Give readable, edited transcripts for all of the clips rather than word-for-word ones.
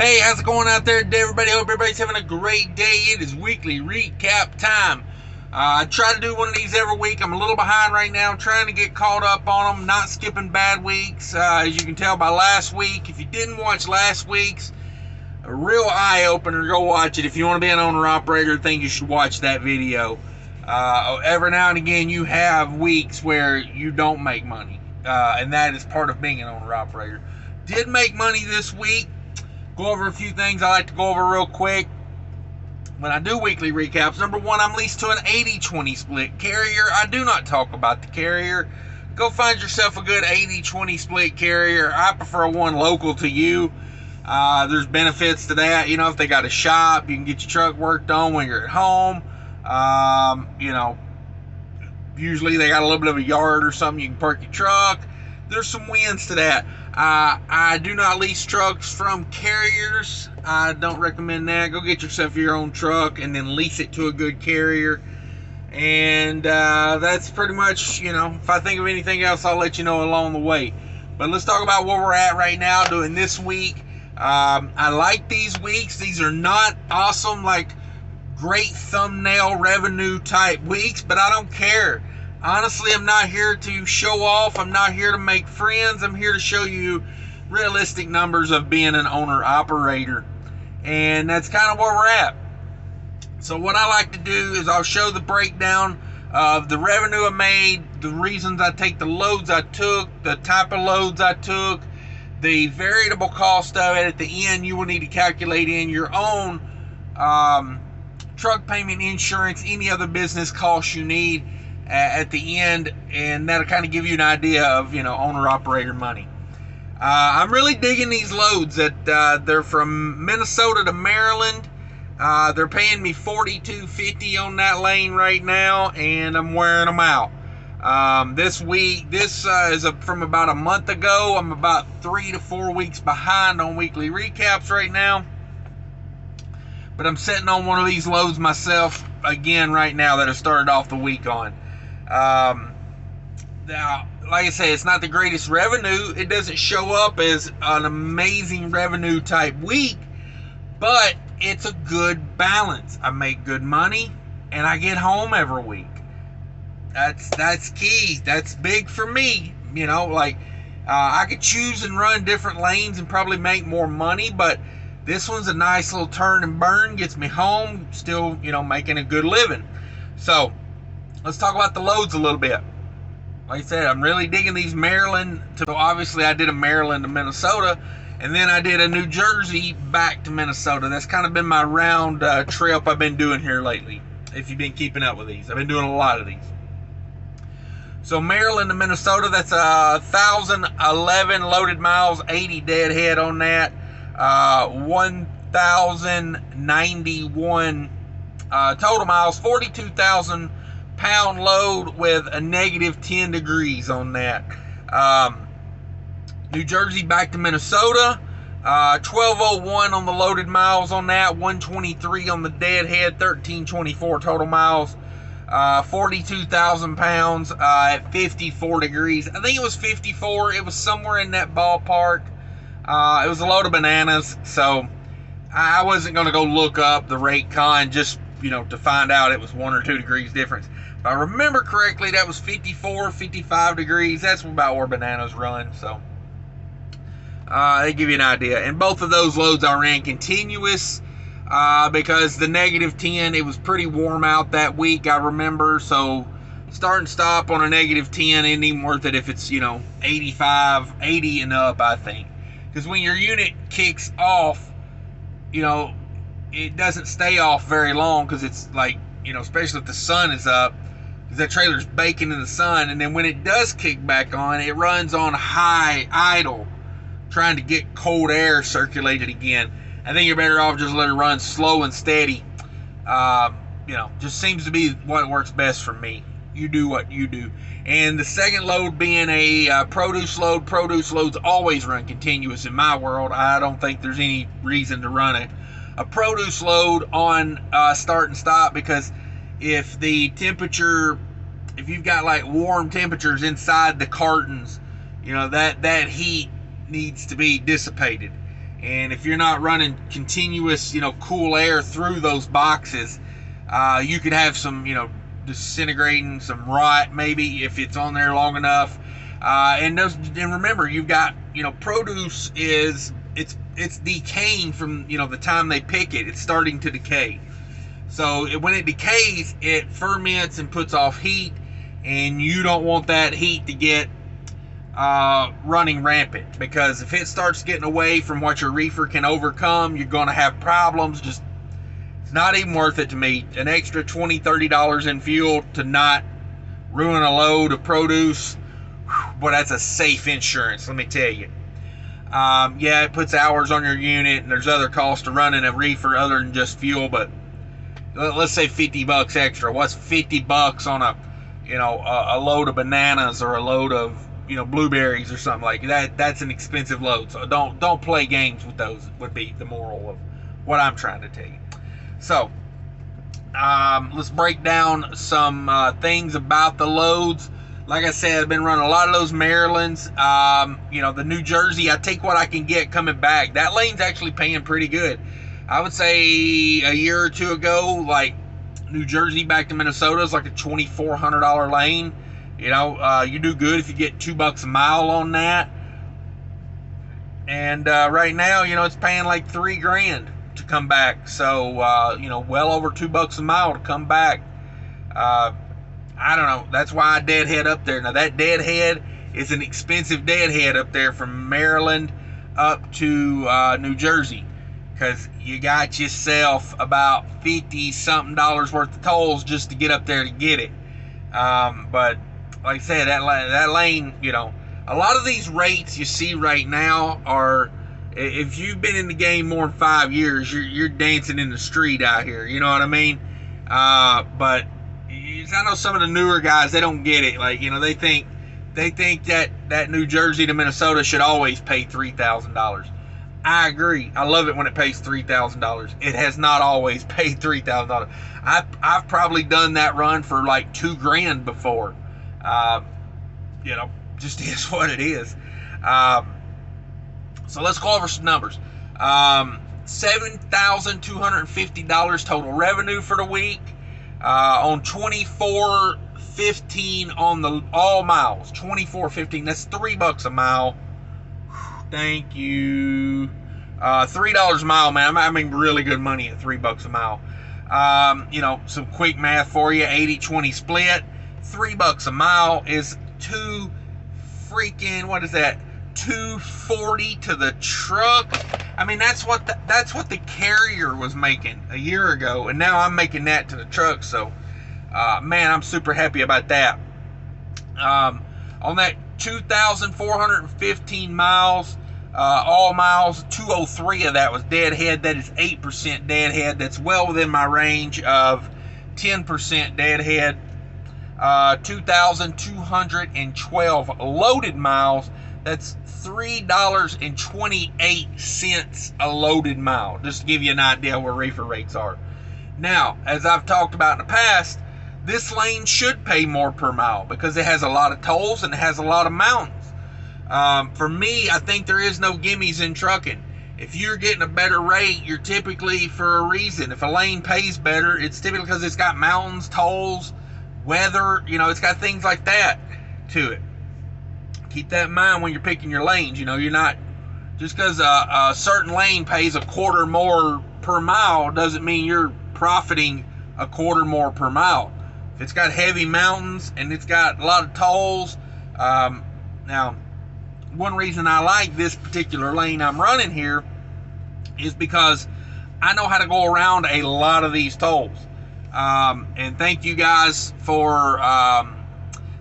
Hey, how's it going out there today, everybody? Hope everybody's having a great day. It is weekly recap time. I try to do one of these every week. I'm a little behind right now. I'm trying to get caught up on them, not skipping bad weeks. As you can tell by last week, if you didn't watch last week's, a real eye-opener, go watch it. If you want to be an owner-operator, I think you should watch that video. Every now and again, you have weeks where you don't make money, and that is part of being an owner-operator. Did make money this week. Go over a few things I like to go over real quick when I do weekly recaps. Number one, I'm leased to an 80-20 split carrier. I do not talk about the carrier. Go find yourself a good 80-20 split carrier. I prefer one local to you. There's benefits to that. You know, if they got a shop, you can get your truck worked on when you're at home. Usually they got a little bit of a yard or something. You can park your truck. There's some wins to that. I do not lease trucks from carriers. I don't recommend that. Go get yourself your own truck and then lease it to a good carrier. And that's pretty much, if I think of anything else, I'll let you know along the way. But let's talk about where we're at right now doing this week. I like these weeks. These are not awesome, like great thumbnail revenue type weeks, but I don't care. Honestly, I'm not here to show off. I'm not here to make friends. I'm here to show you realistic numbers of being an owner-operator. And that's kind of where we're at. So what I like to do is I'll show the breakdown of the revenue I made, the reasons I take the loads I took, the type of loads I took, the variable cost of it. At the end, you will need to calculate in your own truck payment, insurance, any other business costs you need at the end, and that'll kind of give you an idea of owner-operator money. I'm really digging these loads that they're from Minnesota to Maryland. They're paying me $42.50 on that lane right now, and I'm wearing them out. This is from about a month ago. I'm about 3 to 4 weeks behind on weekly recaps right now, but I'm sitting on one of these loads myself again right now that I started off the week on. Now, like I say, it's not the greatest revenue. It doesn't show up as an amazing revenue type week, but it's a good balance. I make good money and I get home every week. That's key. That's big for me. I could choose and run different lanes and probably make more money, but this one's a nice little turn and burn, gets me home, still, making a good living. So let's talk about the loads a little bit. Like I said, I'm really digging these Maryland. So obviously I did a Maryland to Minnesota, and then I did a New Jersey back to Minnesota. That's kind of been my round trip I've been doing here lately. If you've been keeping up with these, I've been doing a lot of these. So Maryland to Minnesota, that's 1,011 loaded miles, 80 deadhead on that, 1,091 total miles, 42,000 pound load with a negative 10 degrees on that. New Jersey back to Minnesota, 1201 on the loaded miles on that, 123 on the deadhead, 1324 total miles, 42,000 pounds at 54 degrees. I think it was 54. It was somewhere in that ballpark. It was a load of bananas, so I wasn't going to go look up the rate con just to find out it was 1 or 2 degrees difference. If I remember correctly, that was 54, 55 degrees. That's about where bananas run. So they give you an idea. And both of those loads I ran continuous because the negative 10, it was pretty warm out that week, I remember. So start and stop on a negative 10 ain't even worth it if it's, 85, 80 and up, I think. Because when your unit kicks off, it doesn't stay off very long because it's like, especially if the sun is up, because that trailer's baking in the sun. And then when it does kick back on, it runs on high idle, trying to get cold air circulated again. I think you're better off just let it run slow and steady. Just seems to be what works best for me. You do what you do. And the second load being a produce load. Produce loads always run continuous in my world. I don't think there's any reason to run a produce load on start and stop, because if the temperature, if you've got like warm temperatures inside the cartons, that heat needs to be dissipated. And if you're not running continuous, cool air through those boxes, you could have some, disintegrating, some rot maybe if it's on there long enough. And remember, you've got, produce it's decaying from, the time they pick it. It's starting to decay. So when it decays, it ferments and puts off heat, and you don't want that heat to get running rampant, because if it starts getting away from what your reefer can overcome, you're going to have problems. It's not even worth it to me. An extra $20-$30 in fuel to not ruin a load of produce. Boy, that's a safe insurance, let me tell you. Yeah, it puts hours on your unit, and there's other costs to running a reefer other than just fuel, but let's say $50 extra. What's $50 on a load of bananas or a load of blueberries or something like that? That's an expensive load. So don't play games with those, would be the moral of what I'm trying to tell you. So let's break down some things about the loads. Like I said, I've been running a lot of those Marylands. The New Jersey, I take what I can get coming back. That lane's actually paying pretty good. I would say a year or two ago, like New Jersey back to Minnesota is like a $2,400 lane. You do good if you get $2 a mile on that. And right now, it's paying like $3,000 to come back. So, well over $2 a mile to come back. I don't know. That's why I deadhead up there. Now, that deadhead is an expensive deadhead up there from Maryland up to New Jersey, because you got yourself about $50-something worth of tolls just to get up there to get it. But like I said, that lane, a lot of these rates you see right now are, if you've been in the game more than 5 years, you're dancing in the street out here. You know what I mean? But I know some of the newer guys, they don't get it. Like, they think that New Jersey to Minnesota should always pay $3,000. I agree. I love it when it pays $3,000. It has not always paid $3,000. I've probably done that run for like $2,000 before. Just is what it is. So let's go over some numbers. $7,250 total revenue for the week. On 24.15 on the all miles. 24.15. That's $3 a mile. Thank you. $3 a mile, man. I'm making really good money at $3 a mile. Some quick math for you. 80-20 split. $3 a mile is what is that? $2.40 to the truck. I mean, that's what the carrier was making a year ago, and now I'm making that to the truck. So, man, I'm super happy about that. On that 2,415 miles, all miles, 203 of that was deadhead. That is 8% deadhead. That's well within my range of 10% deadhead. 2,212 loaded miles. That's $3.28 a loaded mile, just to give you an idea where reefer rates are. Now, as I've talked about in the past, this lane should pay more per mile because it has a lot of tolls and it has a lot of mountains. For me, I think there is no gimmies in trucking. If you're getting a better rate, you're typically for a reason. If a lane pays better, it's typically because it's got mountains, tolls, weather, it's got things like that to it. Keep that in mind when you're picking your lanes. You're not, just because a certain lane pays a quarter more per mile doesn't mean you're profiting a quarter more per mile. If it's got heavy mountains and it's got a lot of tolls, now, one reason I like this particular lane I'm running here is because I know how to go around a lot of these tolls. And thank you guys for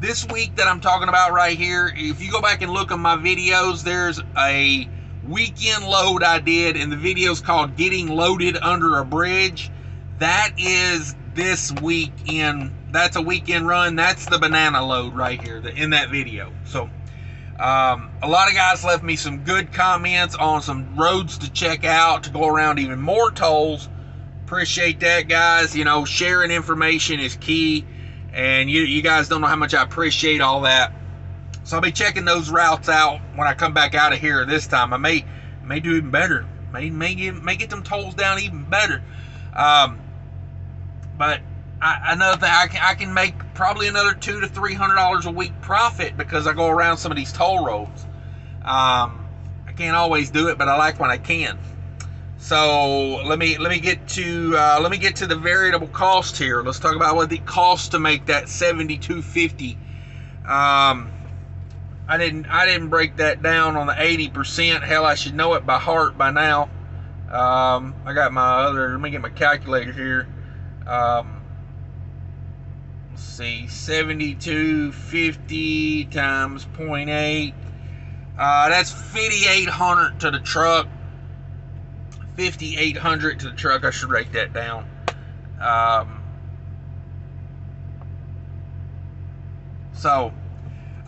this week that I'm talking about right here. If you go back and look at my videos, there's a weekend load I did, and the video's called Getting Loaded Under a Bridge. That is this weekend. That's a weekend run. That's the banana load right here in that video. So a lot of guys left me some good comments on some roads to check out to go around even more tolls. Appreciate that, guys. Sharing information is key, and you guys don't know how much I appreciate all that. So I'll be checking those routes out when I come back out of here this time. I may May do even better. May get them tolls down even better. But another thing, I can make probably another $200 to $300 a week profit because I go around some of these toll roads. I can't always do it, but I like when I can. So let me get to the variable cost here. Let's talk about what it costs to make that $72.50. I didn't break that down on the 80%. Hell, I should know it by heart by now. I got my other. Let me get my calculator here. Let's see, 72.50 times 0.8. That's 5,800 to the truck. 5,800 to the truck. I should write that down. So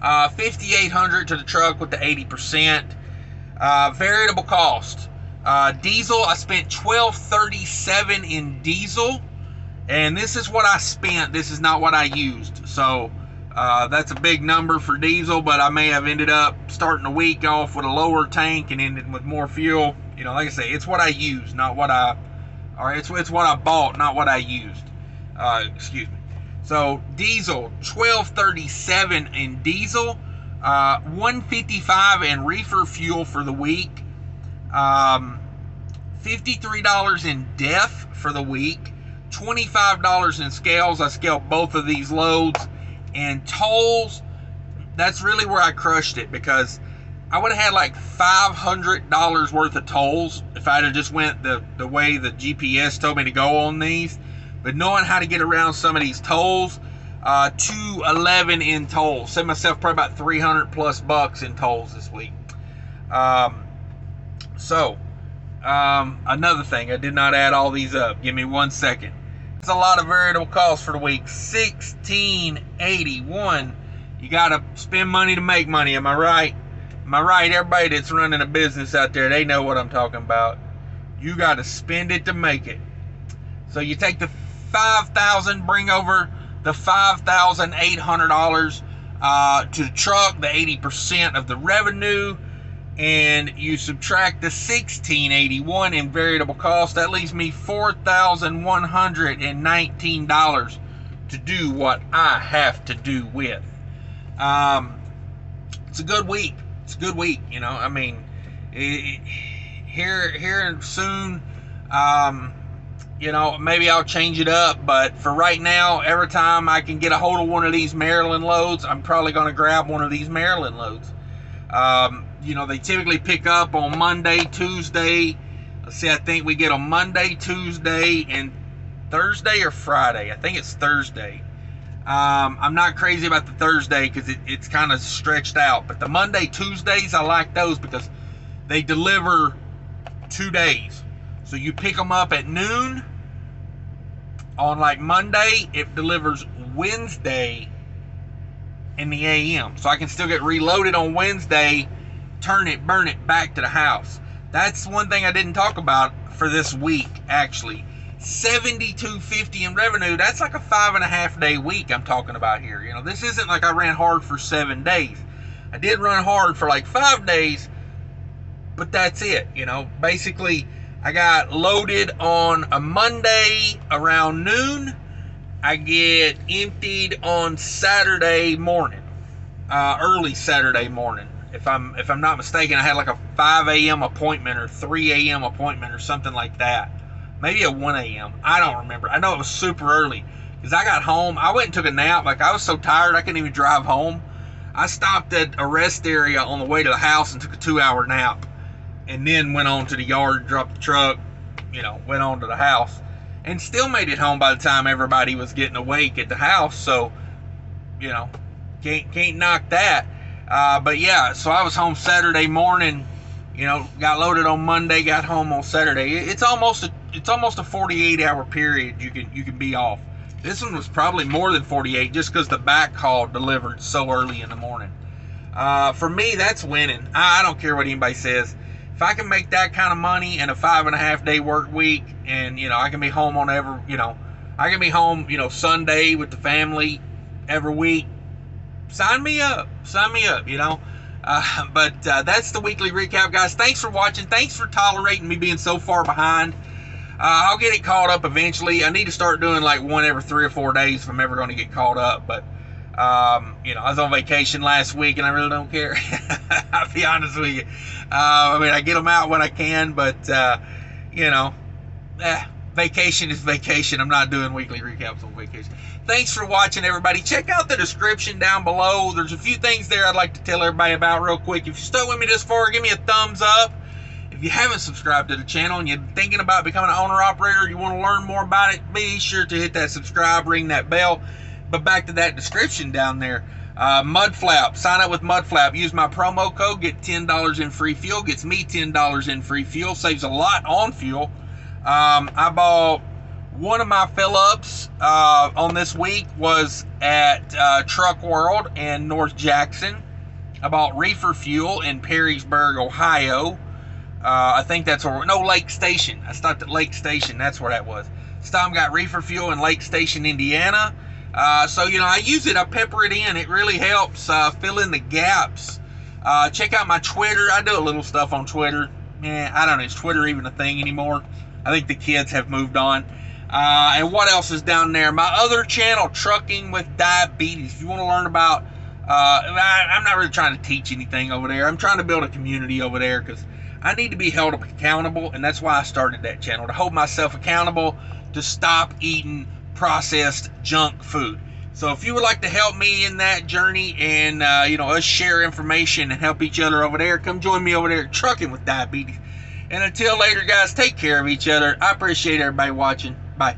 5,800 to the truck with the 80%. Variable cost. Diesel, I spent $12.37 in diesel, and this is what I spent. This is not what I used. So that's a big number for diesel, but I may have ended up starting the week off with a lower tank and ended with more fuel. You know, like I say, it's what I used, not what it's what I bought, not what I used. Excuse me. So diesel, $12.37 in diesel, $1.55 in reefer fuel for the week, $53 in def for the week, $25 in scales. I scaled both of these loads. And tolls, that's really where I crushed it, because I would have had like $500 worth of tolls if I'd have just went the way the GPS told me to go on these. But knowing how to get around some of these tolls, $211 in tolls. Saved myself probably about 300 plus bucks in tolls this week. Another thing, I did not add all these up. Give me 1 second. It's a lot of variable costs for the week. $16.81. You gotta spend money to make money. Am I right? Am I right? Everybody that's running a business out there, they know what I'm talking about. You gotta spend it to make it. So you take the $5,000, bring over the $5,800 to the truck, the 80% of the revenue, and you subtract the $16.81 in variable cost. That leaves me $4,119 to do what I have to do with. It's a good week. It's a good week. You know, I mean, here soon. You know, maybe I'll change it up, but for right now, every time I can get a hold of one of these Maryland loads, I'm probably going to grab one of these Maryland loads. You know, they typically pick up on Monday, Tuesday. Let's see, I think we get on Monday, Tuesday, and Thursday or Friday. I think it's Thursday. I'm not crazy about the Thursday because it's kind of stretched out. But the Monday, Tuesdays, I like those because they deliver 2 days. So you pick them up at noon on like Monday. It delivers Wednesday in the AM. So I can still get reloaded on Wednesday, turn it, burn it back to the house. That's one thing I didn't talk about for this week, actually. $72.50 in revenue. That's like a 5.5 day week I'm talking about here. You know, this isn't like I ran hard for 7 days. I did run hard for like 5 days, but that's it. You know, basically I got loaded on a Monday around noon. I get emptied on Saturday morning, early Saturday morning. If I'm not mistaken, I had like a 5 a.m. appointment or 3 a.m. appointment or something like that. Maybe a 1 a.m. I don't remember. I know it was super early because I got home. I went and took a nap. Like, I was so tired I couldn't even drive home. I stopped at a rest area on the way to the house and took a 2-hour nap, and then went on to the yard, dropped the truck, you know, went on to the house, and still made it home by the time everybody was getting awake at the house. So, you know, can't knock that. But yeah, so I was home Saturday morning, you know, got loaded on Monday, got home on Saturday. It's almost a 48-hour period you can be off. This one was probably more than 48 just because the backhaul delivered so early in the morning. For me, that's winning. I don't care what anybody says. If I can make that kind of money in a 5.5 day work week, and you know, I can be home on Sunday with the family every week, sign me up, you know. But that's the weekly recap, guys. Thanks for watching. Thanks for tolerating me being so far behind. I'll get it caught up eventually. I need to start doing like one every 3 or 4 days if I'm ever going to get caught up. But, you know, I was on vacation last week and I really don't care. I'll be honest with you. I mean, I get them out when I can, but, you know, vacation is vacation. I'm not doing weekly recaps on vacation. Thanks for watching, everybody. Check out the description down below. There's a few things there I'd like to tell everybody about real quick. If you stuck with me this far, give me a thumbs up. If you haven't subscribed to the channel and you're thinking about becoming an owner-operator, you want to learn more about it, be sure to hit that subscribe, ring that bell. But back to that description down there. Mudflap. Sign up with Mudflap. Use my promo code. Get $10 in free fuel. Gets me $10 in free fuel. Saves a lot on fuel. I bought one of my fill-ups on this week was at Truck World in North Jackson. I bought reefer fuel in Perrysburg, Ohio. I think that's where, no, Lake Station. I stopped at Lake Station. That's where that was. Stom got reefer fuel in Lake Station, Indiana. So, you know, I use it. I pepper it in. It really helps fill in the gaps. Check out my Twitter. I do a little stuff on Twitter. I don't know. Is Twitter even a thing anymore? I think the kids have moved on. And what else is down there? My other channel, Trucking with Diabetes. If you want to learn about, I'm not really trying to teach anything over there. I'm trying to build a community over there because I need to be held accountable, and that's why I started that channel, to hold myself accountable to stop eating processed junk food. So if you would like to help me in that journey and, you know, us share information and help each other over there, come join me over there at Trucking with Diabetes. And until later, guys, take care of each other. I appreciate everybody watching. Bye.